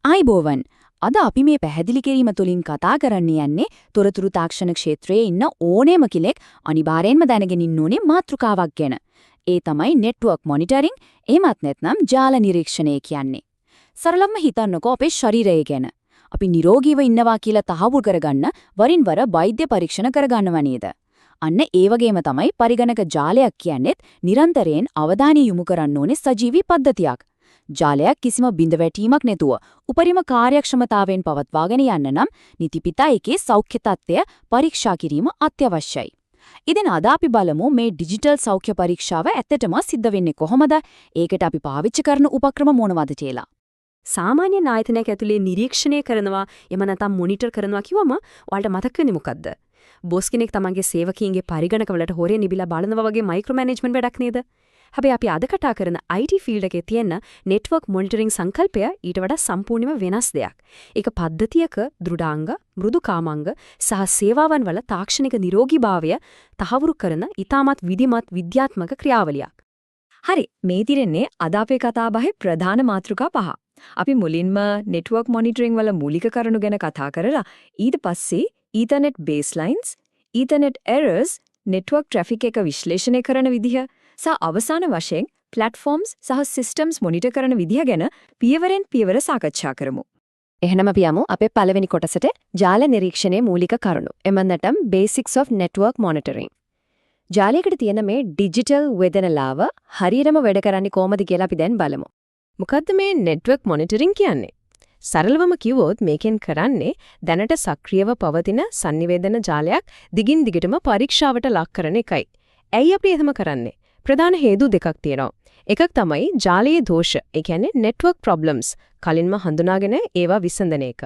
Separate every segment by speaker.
Speaker 1: ආයිබෝවන් අද අපි මේ පැහැදිලි කිරීම තුලින් කතා කරන්න යන්නේ තොරතුරු තාක්ෂණ ක්ෂේත්‍රයේ ඉන්න ඕනෑම කෙනෙක් අනිවාර්යෙන්ම දැනගෙන ඉන්න ඕනේ මාතෘකාවක් ගැන. ඒ තමයි නෙට්වර්ක් මොනිටරින් එහෙමත් නැත්නම් ජාල නිරීක්ෂණය කියන්නේ. සරලවම හිතන්නකෝ අපේ ශරීරය ගැන. අපි නිරෝගීව ඉන්නවා කියලා තහවුරු කරගන්න වරින් වර වෛද්‍ය පරීක්ෂණ කරගන්නව නේද? අන්න ඒ වගේම තමයි පරිගණක ජාලයක් කියන්නේත් නිරන්තරයෙන් අවධානය යොමු කරන්න ඕනේ සජීවී පද්ධතියක්. ජාලයක් කිසිම බිඳවැටීමක් නැතුව උපරිම කාර්යක්ෂමතාවෙන් පවත්වාගෙන යන්න නම් නිතිපිතා එකේ සෞඛ්‍ය තත්ත්වය පරීක්ෂා කිරීම අත්‍යවශ්‍යයි. ඉතින් අද අපි බලමු මේ ඩිජිටල් සෞඛ්‍ය පරීක්ෂාව ඇත්තටම සිද්ධ වෙන්නේ කොහොමද? ඒකට අපි පාවිච්චි කරන උපක්‍රම මොනවද කියලා.
Speaker 2: සාමාන්‍ය ආයතනයක් ඇතුලේ නිරීක්ෂණය කරනවා එම නැත්නම් මොනිටර් කරනවා කිව්වම ඔයාලට මතක් වෙන්නේ මොකද්ද? බොස් කෙනෙක් තමන්ගේ සේවකීන්ගේ පරිගණකවලට හොරේ නිබිලා බලනවා වගේ මයික්‍රෝ මැනේජ්මන්ට් වැඩක් නේද? හැබැයි අපි අද කතා කරන IT ෆීල්ඩ් එකේ තියෙන නෙට්වර්ක් මොනිටරින් සංකල්පය ඊට වඩා සම්පූර්ණයෙන්ම වෙනස් දෙයක්. ඒක පද්ධතියක දෘඩාංග, මෘදුකාමාංග සහ සේවාවන් වල තාක්ෂණික නිරෝගීභාවය තහවුරු කරන ඊටමත් විධිමත් විද්‍යාත්මක ක්‍රියාවලියක්.
Speaker 3: හරි, මේ තිරෙන්නේ අද අපේ කතාබහේ ප්‍රධාන මාතෘකා පහ. අපි මුලින්ම නෙට්වර්ක් මොනිටරින් වල මූලික කරුණු ගැන කතා කරලා ඊට පස්සේ ethernet baselines, ethernet errors, network traffic එක විශ්ලේෂණය කරන විදිහ සහ අවසාන වශයෙන් ප්ලැට්ෆෝම්ස් සහ සිස්ටම්ස් මොනිටර් කරන විදිහ ගැන පියවරෙන් පියවර සාකච්ඡා කරමු. එහෙනම් අපි යමු අපේ පළවෙනි කොටසට ජාල නිරීක්ෂණයේ මූලික කරුණු. එමන්නටම බේසික්ස් of network monitoring. ජාලයකට තියෙන මේ ඩිජිටල් වේදනලාව හරියටම වැඩ කරන්නේ කොහොමද කියලා අපි දැන් බලමු.
Speaker 2: මොකද්ද මේ නෙට්වර්ක් මොනිටරින් කියන්නේ? සරලවම කිව්වොත් මේකෙන් කරන්නේ දැනට සක්‍රියව පවතින sannivedana ජාලයක් දිගින් දිගටම පරීක්ෂාවට ලක් කරන එකයි. ඇයි අපි එහෙම කරන්නේ? ප්‍රධාන හේතු දෙකක් තියෙනවා. එකක් තමයි ජාලයේ දෝෂ, ඒ කියන්නේ network problems කලින්ම හඳුනාගෙන ඒවා විසඳන එක.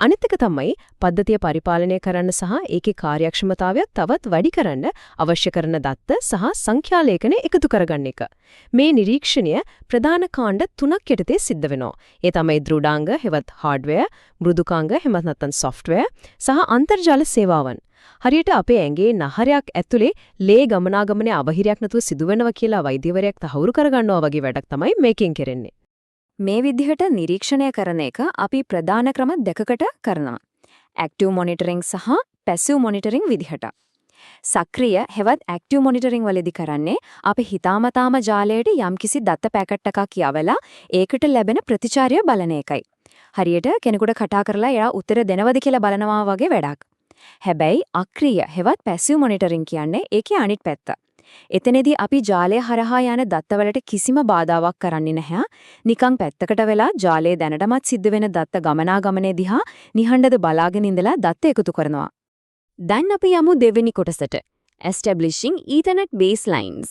Speaker 2: අනිත් එක තමයි පද්ධතිය පරිපාලනය කරන්න සහ ඒකේ කාර්යක්ෂමතාවය තවත් වැඩි කරන්න අවශ්‍ය කරන දත්ත සහ සංඛ්‍යා ලේඛන එකතු කරගන්න එක. මේ නිරීක්ෂණය ප්‍රධාන කාණ්ඩ තුනක් යටතේ සිද්ධ වෙනවා. ඒ තමයි දෘඩාංග, හෙවත් hardware, මෘදුකාංග, එහෙමත් නැත්නම් software සහ අන්තර්ජාල සේවාවන්. හරියට අපේ ඇඟේ නහරයක් ඇතුලේ ලේ ගමනාගමනයේ අවහිරයක් නැතුව සිදුවෙනවා කියලා වෛද්‍යවරයෙක් තහවුරු කරගන්නවා වගේ වැඩක් තමයි මේකෙන් කරන්නේ.
Speaker 3: මේ විදිහට නිරීක්ෂණය කරන එක අපි ප්‍රධාන ක්‍රම දෙකකට කරනවා. ඇක්ටිව් මොනිටරින් සහ පැසිව් මොනිටරින් විදිහට. සක්‍රිය හෙවත් ඇක්ටිව් මොනිටරින් වලදී කරන්නේ අපි හිතාමතාම ජාලයට යම්කිසි දත්ත පැකට් එකක් යවලා ඒකට ලැබෙන ප්‍රතිචාරය බලන එකයි. හරියට කෙනෙකුට කතා කරලා එයා උත්තර දෙනවද කියලා බලනවා වගේ වැඩක්. හැබැයි අක්‍රීය හෙවත් පැසිව් මොනිටරින් කියන්නේ ඒකේ අනිත් පැත්ත. එතනදී අපි ජාලය හරහා යන දත්තවලට කිසිම බාධාවක් කරන්නේ නැහැ. නිකන් පැත්තකට වෙලා ජාලයේ දැනටමත් සිද්ධ වෙන දත්ත ගමනාගමනයේ දිහා නිහඬව බලාගෙන ඉඳලා දත්ත එකතු කරනවා. දැන් අපි යමු දෙවෙනි කොටසට. Establishing Ethernet baselines.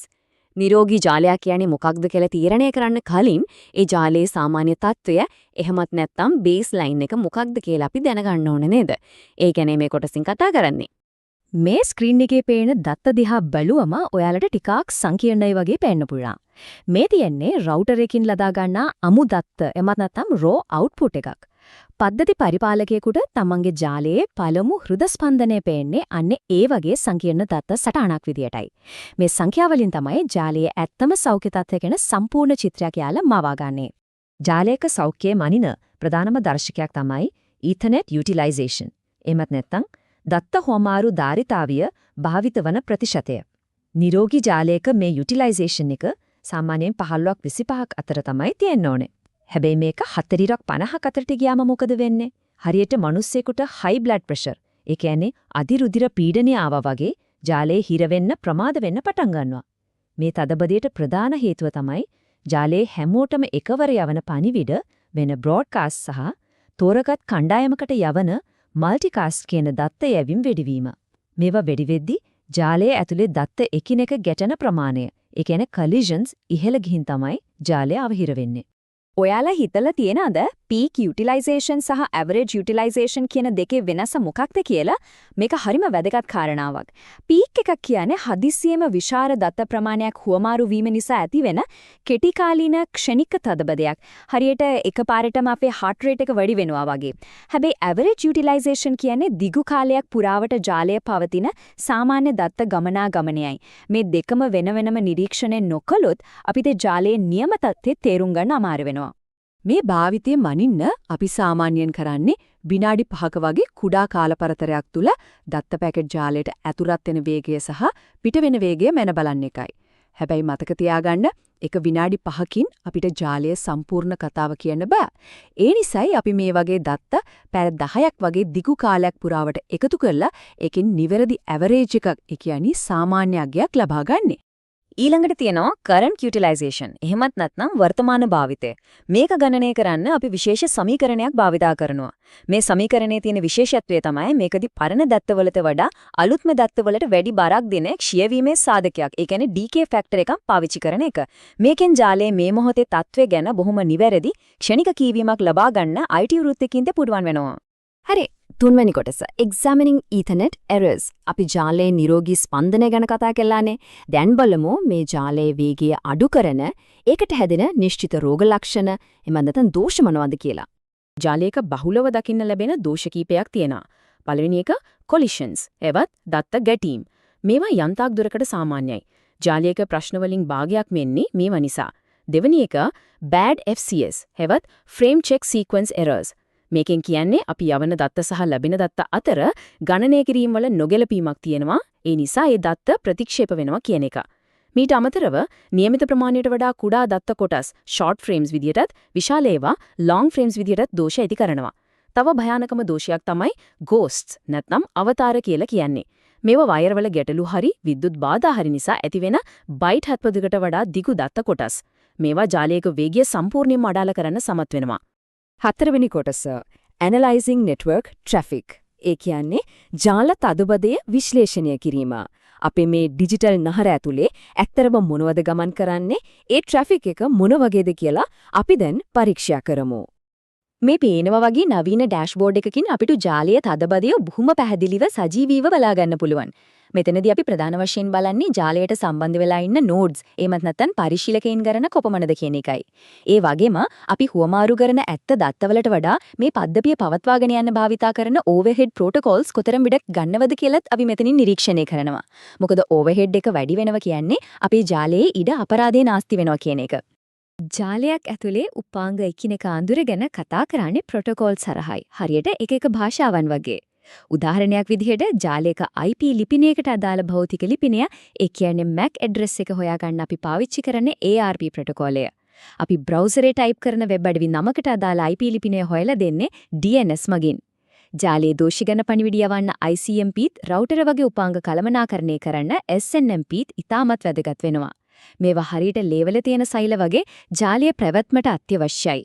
Speaker 3: නිරෝගී ජාලයක් කියන්නේ මොකක්ද කියලා තීරණය කරන්න කලින් ඒ ජාලයේ සාමාන්‍ය තත්ත්වය එහෙමත් නැත්නම් බේස්ලයින් එක මොකක්ද කියලා අපි දැනගන්න ඕනේ නේද? ඒ කියන්නේ මේ කොටසින් කතා කරන්නේ. මේ ස්ක්‍රීන් එකේ පේන දත්ත දිහා බැලුවම ඔයාලට ටිකක් සංකීර්ණයි වගේ පේන්න පුළුවන්. මේ තියෙන්නේ රවුටර් එකකින් ලදා ගන්නා අමු දත්ත එමත් නැත්නම් raw output එකක්. පද්ධති පරිපාලකයෙකුට තමන්ගේ ජාලයේ පළමු හෘද ස්පන්දනය පේන්නේ අන්න ඒ වගේ සංකීර්ණ දත්ත සටහනක් විදියටයි. මේ සංඛ්‍යාවලින් තමයි ජාලයේ ඇත්තම සෞඛ්‍ය තත්ත්වය ගැන සම්පූර්ණ චිත්‍රයක් යාලා මවාගන්නේ. ජාලයක සෞඛ්‍යයේ මනින ප්‍රධානම දර්ශකයක් තමයි Ethernet utilization. එමත් නැත්නම් දත්ත හොමාරු ධාරිතාවිය භාවිත වන ප්‍රතිශතය. නිරෝගී ජාලයක මේ utilization එක සාමාන්‍යයෙන් 15ක් 25ක් අතර තමයි තියෙන්න ඕනේ. හැබැයි මේක 40ක් 50ක් අතරට ගියාම මොකද වෙන්නේ? හරියට මිනිස්සෙකුට high blood pressure, ඒ කියන්නේ අධිරුධිර පීඩනය ආවා වගේ ජාලයේ හිර වෙන්න ප්‍රමාද වෙන්න පටන් ගන්නවා. මේ තදබදයට ප්‍රධාන හේතුව තමයි ජාලයේ හැමෝටම එකවර යවන පණිවිඩ වෙන බ්‍රෝඩ්කාස්ට් සහ තෝරගත් කණ්ඩායමකට යවන මල්ටිකාස්ට් කියන දත්ත යැවීම් වැඩිවීම. මේවා වැඩි වෙද්දී ජාලයේ ඇතුලේ දත්ත එකිනෙක ගැටෙන ප්‍රමාණය, ඒ කියන්නේ collisions ඉහළ ගිහින් තමයි ජාලය අවහිර වෙන්නේ. ඔයාලා හිතලා තියෙනවද peak utilization සහ average utilization කියන දෙකේ වෙනස මොකක්ද කියලා? මේක හරිම වැදගත් කාරණාවක්. peak එකක් කියන්නේ හදිසියෙම විශාල දත්ත ප්‍රමාණයක් හුවමාරු වීම නිසා ඇතිවෙන කෙටි කාලීන ක්ෂණික තදබදයක්. හරියට එකපාරටම අපේ heart rate එක වැඩි වෙනවා වගේ. හැබැයි average utilization කියන්නේ දිගු කාලයක් පුරාවට ජාලය පවතින සාමාන්‍ය දත්ත ගමනාගමනයයි. මේ දෙකම වෙන වෙනම නිරීක්ෂණය නොකළොත් අපිට ජාලයේ නියම තත්ත්වය තේරුම් ගන්න අමාරු වෙනවා.
Speaker 1: මේ භාවිතයේ මනින්න අපි සාමාන්‍යයෙන් කරන්නේ විනාඩි 5ක වගේ කුඩා කාලපරතරයක් තුල දත්ත පැකට් ජාලයට ඇතුළත් වෙන වේගය සහ පිට වෙන වේගය මැන බලන්න එකයි. හැබැයි මතක තියාගන්න එක විනාඩි 5කින් අපිට ජාලයේ සම්පූර්ණ කතාව කියන්න බෑ. ඒ නිසායි අපි මේ වගේ දත්ත පැය 10ක් වගේ දිගු කාලයක් පුරාවට එකතු කරලා ඒකෙන් නිවැරදි ඇවරේජ් එකක්, ඒ කියන්නේ සාමාන්‍ය අගයක් ලබා ගන්නෙ.
Speaker 3: ඊළඟට තියෙනවා කරන්ට් යුටිලයිසේෂන්. එහෙමත් නැත්නම් වර්තමාන භාවිතය. මේක ගණනය කරන්න අපි විශේෂ සමීකරණයක් භාවිතා කරනවා. මේ සමීකරණයේ තියෙන විශේෂත්වය තමයි මේකදී පරණ දත්තවලට වඩා අලුත්ම දත්තවලට වැඩි බරක් දෙන ක්ෂයවීමේ සාධකයක්. ඒ කියන්නේ ඩීකේ ෆැක්ටර් එකක් පාවිච්චි කරන එක. මේකෙන් ජාලයේ මේ මොහොතේ තත්ත්වය ගැන බොහොම නිවැරදි ක්ෂණික කීවීමක් ලබා ගන්න IT වෘත්තිකින්ද පුරුවන් වෙනවා. හරි. තුන්වෙනි කොටස examining ethernet errors. අපි ජාලයේ නිරෝගී ස්පන්දනය ගැන කතා කළානේ. දැන් බලමු මේ ජාලයේ වේගය අඩු කරන ඒකට හැදෙන නිශ්චිත රෝග ලක්ෂණ එමන් නැත්නම් දෝෂ මොනවද කියලා.
Speaker 2: ජාලයක බහුලව දකින්න ලැබෙන දෝෂ කීපයක් තියෙනවා. පළවෙනි එක collisions. එවත් දත්ත ගැටීම්. මේවා යන්තාක් දුරකට සාමාන්‍යයි. ජාලයක ප්‍රශ්න වලින් භාගයක් වෙන්නේ මේවා නිසා. දෙවෙනි එක bad FCS. එවත් frame check sequence errors. මේකෙන් කියන්නේ අපි යවන දත්ත සහ ලැබෙන දත්ත අතර ගණනය කිරීම වල නොගැලපීමක් තියෙනවා. ඒ නිසා ඒ දත්ත ප්‍රතික්ෂේප වෙනවා කියන එක. මීට අමතරව નિયમિત ප්‍රමාණයට වඩා කුඩා දත්ත කොටස් short frames විදියටත් විශාල ඒවා long frames විදියටත් දෝෂ ඇති කරනවා. තව භයානකම දෝෂයක් තමයි ghosts නැත්නම් අවතාර කියලා කියන්නේ. මේවා වයර් වල ගැටලු හරි විද්‍යුත් බාධා හරි නිසා ඇතිවෙන බයිට් හත්පදකට වඩා දිගු දත්ත කොටස්. මේවා ජාලයක වේගය සම්පූර්ණයෙන්ම අඩාල කරන්න සමත් වෙනවා.
Speaker 3: හතරවෙනි කොටස Analyzing Network Traffic. ඒ කියන්නේ ජාල තදබදය විශ්ලේෂණය කිරීම. අපේ මේ ඩිජිටල් නහර ඇතුලේ ඇත්තරම මොනවද ගමන් කරන්නේ? ඒ ට්‍රැෆික් එක මොන වගේද කියලා අපි දැන් පරීක්ෂා කරමු. මේ පේනවා වගේ නවීන ඩෑෂ්බෝඩ් එකකින් අපිට ජාලයේ තදබදය බොහොම පැහැදිලිව සජීවීව බලා ගන්න පුළුවන්. මෙතනදී අපි ප්‍රධාන වශයෙන් බලන්නේ ජාලයට සම්බන්ධ වෙලා ඉන්න නෝඩ්ස් එහෙමත් නැත්නම් පරිශීලකයන් කරන කොපමණද කියන එකයි. ඒ වගේම අපි හුවමාරු කරන ඇත්ත දත්තවලට වඩා මේ පද්ධතිය පවත්වාගෙන යන්න භාවිතා කරන ඕවර්හෙඩ් ප්‍රෝටෝකෝල්ස් කොතරම් බිඩක් ගන්නවද කියලත් අපි මෙතනින් නිරීක්ෂණය කරනවා. මොකද ඕවර්හෙඩ් එක වැඩි වෙනවා කියන්නේ අපේ ජාලයේ ඉඩ අපරාධේ නාස්ති වෙනවා කියන එක. ජාලයක් ඇතුලේ උපාංග එකිනෙක අඳුරගෙන කතා කරන්නේ ප්‍රොටෝකෝල්ස් හරහායි. හරියට එක එක භාෂාවන් වගේ. උදාහරණයක් විදිහට ජාලයක IP ලිපිණයකට අදාළ භෞතික ලිපිණය, ඒ කියන්නේ MAC ඇඩ්‍රස් එක හොයාගන්න අපි පාවිච්චි කරන්නේ ARP ප්‍රොටෝකෝලය. අපි බ්‍රවුසරේ ටයිප් කරන වෙබ් අඩවි නමකට අදාළ IP ලිපිණය හොයලා දෙන්නේ DNS මගින්. ජාලයේ දෝෂ ගැන පණිවිඩය යවන්න ICMPත් රවුටර් වගේ උපාංග කළමනාකරණය කරන්න SNMPත් ඉතාමත් වැදගත් වෙනවා. මේවා හරියට ලේවල තියෙන සෛල වගේ ජාලයේ පැවැත්මට අත්‍යවශ්‍යයි.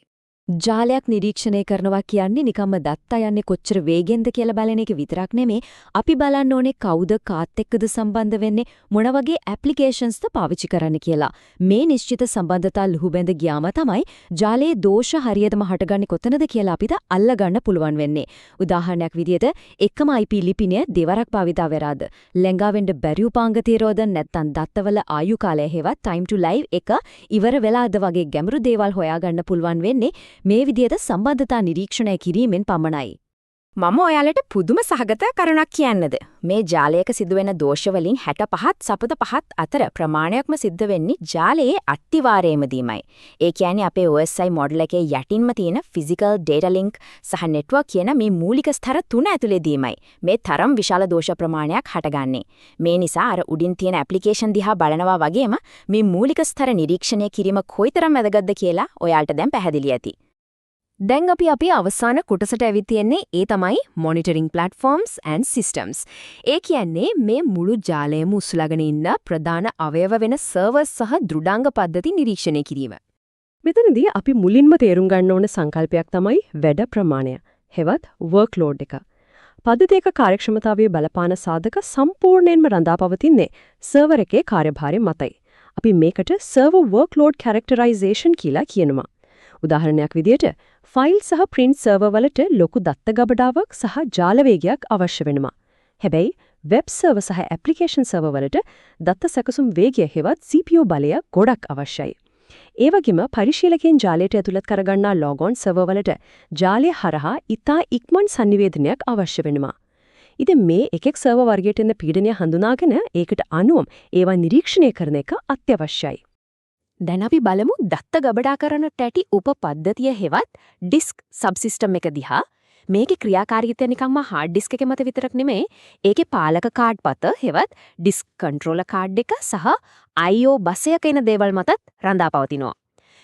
Speaker 3: ජාලයක් නිරීක්ෂණය කරනවා කියන්නේ නිකම්ම දත්ත යන්නේ කොච්චර වේගෙන්ද කියලා බලන එක විතරක් නෙමෙයි. අපි බලන්න ඕනේ කවුද කාත් එක්කද සම්බන්ධ වෙන්නේ, මොන වගේ ඇප්ලිකේෂන්ස්ද පාවිච්චි කරන්න කියලා. මේ නිශ්චිත සම්බන්ධතා ලුහුබැඳ ගියාම තමයි ජාලයේ දෝෂ හරියටම හටගන්නේ කොතනද කියලා අපිට අල්ලගන්න පුළුවන් වෙන්නේ. උදාහරණයක් විදිහට එකම IP ලිපිණය දෙවරක් භාවිතා වෙරාද, ලැංගා වෙන්න බැරි උපාංග තීරෝද නැත්නම් දත්තවල ආයු කාලය හේවත් time to live එක ඉවර වෙලාද වගේ ගැඹුරු දේවල් හොයාගන්න පුළුවන් වෙන්නේ මේ විදිහට සම්බන්ධතා නිරීක්ෂණය කිරීමෙන් පමණයි.
Speaker 2: මම ඔයාලට පුදුම සහගත කරුණක් කියන්නද? මේ ජාලයක සිදුවෙන දෝෂ වලින් 65ත් සපත 5ත් අතර ප්‍රමාණයක්ම සිද්ධ වෙන්නේ ජාලයේ අත්තිවාරයේමදීමයි. ඒ කියන්නේ අපේ OSI මොඩල් එකේ යටින්ම තියෙන physical data link සහ network කියන මේ මූලික ස්තර තුන ඇතුළේදීමයි මේ තරම් විශාල දෝෂ ප්‍රමාණයක් හටගන්නේ. මේ නිසා අර උඩින් තියෙන ඇප්ලිකේෂන් දිහා බලනවා වගේම මේ මූලික ස්තර නිරීක්ෂණය කිරීම කොයිතරම් වැදගත්ද කියලා ඔයාලට දැන් පැහැදිලි ඇති.
Speaker 3: දැන් අපි අපේ අවසාන කොටසට ඇවිත් තියෙන්නේ ඒ තමයි monitoring platforms and systems. ඒ කියන්නේ මේ මුළු ජාලයම උස්සලාගෙන ඉන්න ප්‍රධාන අවයව වෙන සර්වර්ස් සහ දෘඩාංග පද්ධති නිරීක්ෂණය කිරීම.
Speaker 4: මෙතනදී අපි මුලින්ම තේරුම් ගන්න ඕන සංකල්පයක් තමයි වැඩ ප්‍රමාණය. හෙවත් workload එක. පද්ධතියක කාර්යක්ෂමතාවයේ බලපාන සාධක සම්පූර්ණයෙන්ම රඳා පවතින්නේ සර්වර් එකේ කාර්යභාරය මතයි. අපි මේකට server workload characterization කියලා කියනවා. උදාහරණයක් විදිහට ෆයිල් සහ print server වලට ලොකු දත්ත ගබඩාවක් සහ ජාල වේගයක් අවශ්‍ය වෙනවා. හැබැයි web server සහ application server වලට දත්ත සැකසුම් වේගය හෙවත් CPU බලය ගොඩක් අවශ්‍යයි. ඒ වගේම පරිශීලකයන් ජාලයට ඇතුළත් කරගන්නා log-on server වලට ජාලය හරහා ඉතා ඉක්මන් sannivedanයක් අවශ්‍ය වෙනවා. ඉතින් මේ එකෙක් server වර්ගයට එන පීඩනය හඳුනාගෙන ඒකට අනුවම ඒවා නිරීක්ෂණය කරන එක අත්‍යවශ්‍යයි.
Speaker 3: දැන් අපි බලමු දත්ත ගබඩා කරන ටැටි උපපද්ධතිය හෙවත් ඩිස්ක් සබ්සිස්ටම් එක දිහා. මේකේ ක්‍රියාකාරීත්වය නිකම්ම හાર્ඩ් ඩිස්ක් එකේ මත විතරක් නෙමෙයි. ඒකේ පාලක කාඩ් පත හෙවත් ඩිස්ක් කන්ට්‍රෝලර් කාඩ් එක සහ I/O බස් එක එන දේවල් මතත් රඳා පවතිනවා.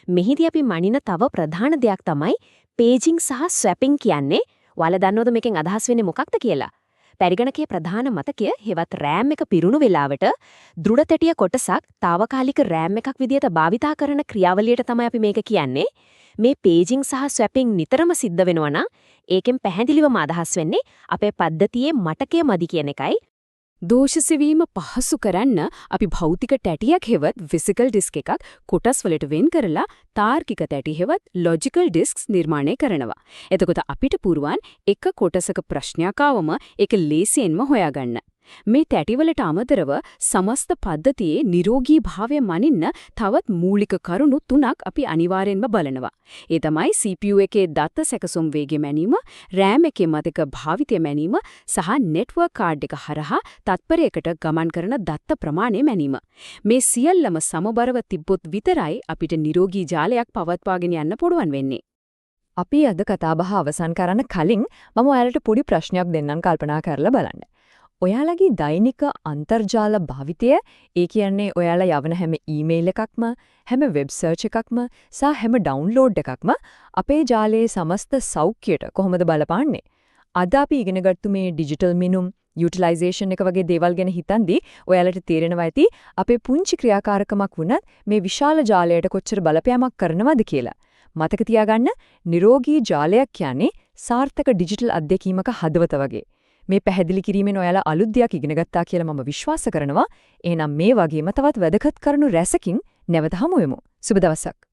Speaker 3: මෙහිදී අපි මනින තව ප්‍රධාන දෙයක් තමයි පේජිං සහ ස්වැපිං කියන්නේ. ඔයාලා දන්නවද මේකෙන් අදහස් වෙන්නේ මොකක්ද කියලා? පරිගණකයේ ප්‍රධාන මතකය හෙවත් RAM එක පිරුණු වෙලාවට දෘಢ තැටිය කොටසක් తాවකාලික RAM එකක් විදිහට භාවිතා කරන ක්‍රියාවලියට තමයි අපි මේක කියන්නේ. මේ පේජිං සහ ස්වැපිං නිතරම සිද්ධ වෙනවා නම් ඒකෙන් පැහැදිලිවම අදහස් වෙන්නේ අපේ පද්ධතියේ මටකය මදි කියන එකයි.
Speaker 1: දෝෂ සෙවීම පහසු කරන්න අපි භෞතික තැටියක් හෙවත් ෆිසිකල් ඩිස්ක් එකක් කොටස් වලට වෙන් කරලා තාර්කික තැටි හෙවත් ලොජිකල් ඩිස්ක්ස් නිර්මාණය කරනවා. එතකොට අපිට පුරුවන් එක කොටසක ප්‍රශ්නයක් ආවම ඒක ලේසියෙන්ම හොයාගන්න. මේ තැටිවලට අමතරව සමස්ත පද්ධතියේ නිරෝගී භාවය මනින්න තවත් මූලික කරුණු 3ක් අපි අනිවාර්යෙන්ම බලනවා. ඒ තමයි CPU එකේ දත්ත සැකසුම් වේගය මැනීම, RAM එකේ මතක භාවිතය මැනීම සහ නෙට්වර්ක් කාඩ් එක හරහා තත්පරයකට ගමන් කරන දත්ත ප්‍රමාණය මැනීම. මේ සියල්ලම සමබරව තිබ්බොත් විතරයි අපිට නිරෝගී ජාලයක් පවත්වාගෙන යන්න පුළුවන් වෙන්නේ.
Speaker 3: අපි අද කතාබහ අවසන් කරන්න කලින් මම ඔයාලට පොඩි ප්‍රශ්නයක් දෙන්නම් කල්පනා කරලා බලන්න. ඔයාලගේ දෛනික අන්තර්ජාල භාවිතය, ඒ කියන්නේ ඔයාලා යවන හැම ඊමේල් එකක්ම, හැම වෙබ් සර්ච් එකක්ම සහ හැම ඩවුන්ලෝඩ් එකක්ම අපේ ජාලයේ සමස්ත සෞඛ්‍යයට කොහොමද බලපාන්නේ? අද අපි ඉගෙනගත්තු මේ ඩිජිටල් මිනුම් යුටිලයිසේෂන් එක වගේ දේවල් ගැන හිතන්දී ඔයාලට තේරෙනවා ඇති අපේ පුංචි ක්‍රියාකාරකමක් වුණත් මේ විශාල ජාලයට කොච්චර බලපෑමක් කරනවද කියලා. මතක තියාගන්න, නිරෝගී ජාලයක් කියන්නේ සාර්ථක ඩිජිටල් අත්දැකීමක හදවත වගේ. මේ පැහැදිලි කිරීමෙන් ඔයාලා අලුත් දෙයක් ඉගෙන ගත්තා කියලා මම විශ්වාස කරනවා. එහෙනම් මේ වගේම තවත් වැදගත් කරුණු රැසකින් නැවත හමු වෙමු. සුබ දවසක්.